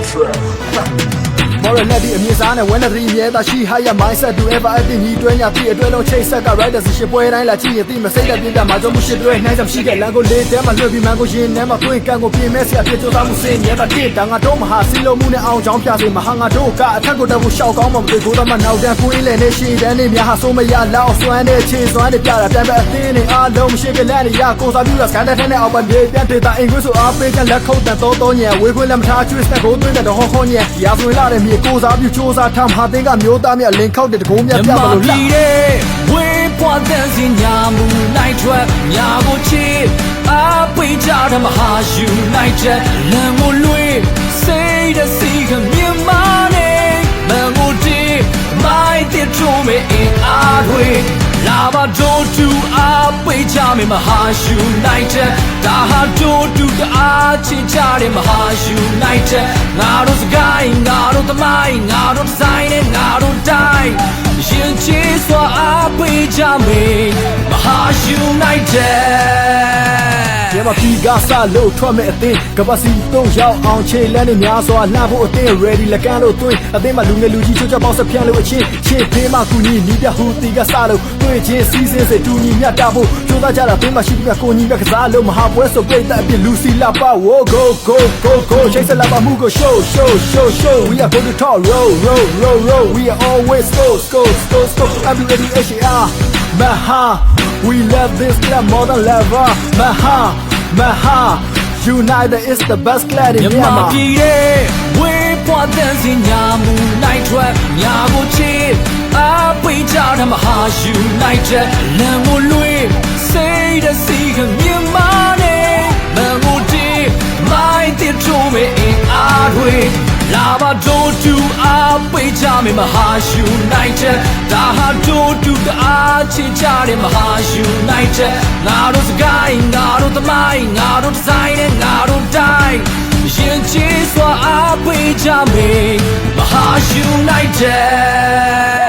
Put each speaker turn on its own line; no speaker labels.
Moral lady အမြင့်စားနဲ့ when the dream ရဲ့တာရှိ higher mindset to ever အတင်းကြီးတွဲညာပြီးအတွဲလုံးချိတ်ဆက်က rider စီရှပွဲတိုင်းလာကြည့်ရင်သိမစိတ်သက်ပြင်းပြမှာကြောင့်မှုရှိတွဲနိုင်ဆောင်ရှိတဲ့လမ်းကိုလေးတဲမှာလွှတ်ပြီးမှန်ကိုရင်ထဲမှာတွင်းကန်ကိုပြင်မဲ့ဆရာပြကြိုးစားမှုစင်ရဲ့တာတစ်တာငါတို့မဟာစီလုံးမှုနဲ့အောင်ချောင်းပြစေမဟာငါတို့ကအထက်ကိုတက်ဖို့ရှောက်ကောင်းမှမသိဘူးတော့မှနောက်တန်းကိုင်းလေနေရှိတဲ့နေများဟာဆိုးမရလောက်စွမ်းတဲ့ခြေစွမ်းတဲ့ပြတာပြန်ပဲအသင်းနဲ့အားလုံးမရှိကလက်နဲ့ရကိုစားပြီးတော့စကန်တဲ့ထဲနဲ့အောက်ပါနေပြန်တွေ့တာအင်္ဂလိပ်ဆိုအားပေးကလက်ခုတ်တဲ့တော့ညံဝေးခွင့်လက်မထားချွေးစတဲ့ကိုသွင်းတဲ့ဟောခေါညံရာဇဝင်လာတဲ့မြေကိုစားပြီးချိုးစားထားမှာတင်ကမျိုးသားမြလင်ခောက်တဲ့တကုံးမြပြမလို့လာ
ဝေးပွားတဲ့စင်ညာမူနိုင်ထွက်ညာကိုချစ်အပိကြတဲ့မဟာယူနိုင်ချက်လမ်းကိုလွေးစိတ်တဲ့စီကမြင်မနေမန်ကိုတီမိုက်တဲ့ထုံးမဲ့အားတွေလာပါတို့တူအပိကြမဲ့မဟာယူနိုင်ချက်ဒါဟာတို့တူတအားချစ်ကြတဲ့မဟာယူနိုင်ချက်ငါတို့စကိုင်းငါတို့သမိုင်းငါတို့ဆိုင်နဲ့ငါတို့တိုင်းရင်ချေစွာအပိကြမဲ့မဟာယူနိုင်ချက်
ရမပီကစားလို့ထွက်မဲ့အသင်းကပစီတော့ရောက်အောင်ခြေလန်းနဲ့များစွာလှဖို့အသင်း ready လကန်လို့တွင်းအသင်းမှာလူငယ်လူကြီးချိုးချပေါက်စပြန်လို့အချင်းချင်းဖေးမကူညီနီးပြဟူတီကစားလို့တွေ့ချင်းစီးစင်းစေတူညီမြတ်တာဖို့ကြိုးစားကြတာသင်းမှာရှိပြီးကိုညီမြတ်ကစားလို့မဟာပွဲဆိုပြိတ်တဲ့အပြင်လူစီလာပါ go go go go ချိတ်ဆက်လာပါမှုကို show show show show we are going to talk roll roll roll roll we are always go I'm ready Maha we love this club more than ever Maha United is the best club in Myanmar
ပြည်ရဲ့ဝေးပွားတဲ့စင်ညာမူနိုင်ထွက်ညာကိုချစ်အပိကြတဲ့မဟာ United လမ်းကိုလွေးစိတ်တဲ့စီကမြင်မနေမန်ကိုတီမိုင်းတဲ့ထုံးမဲ့အားတွေလာပါတို့တူအပိကြမဲ့မဟာ United ဒါဟာတို့တူတအားချစ်ကြတဲ့မဟာ United ငါတို့စကိုင်းငါတို့သမိုင်းငါတို့ဒီဇိုင်းနဲ့ငါတို့တိုင်းရင်ချေစွာအပိကြမဲ့မဟာ United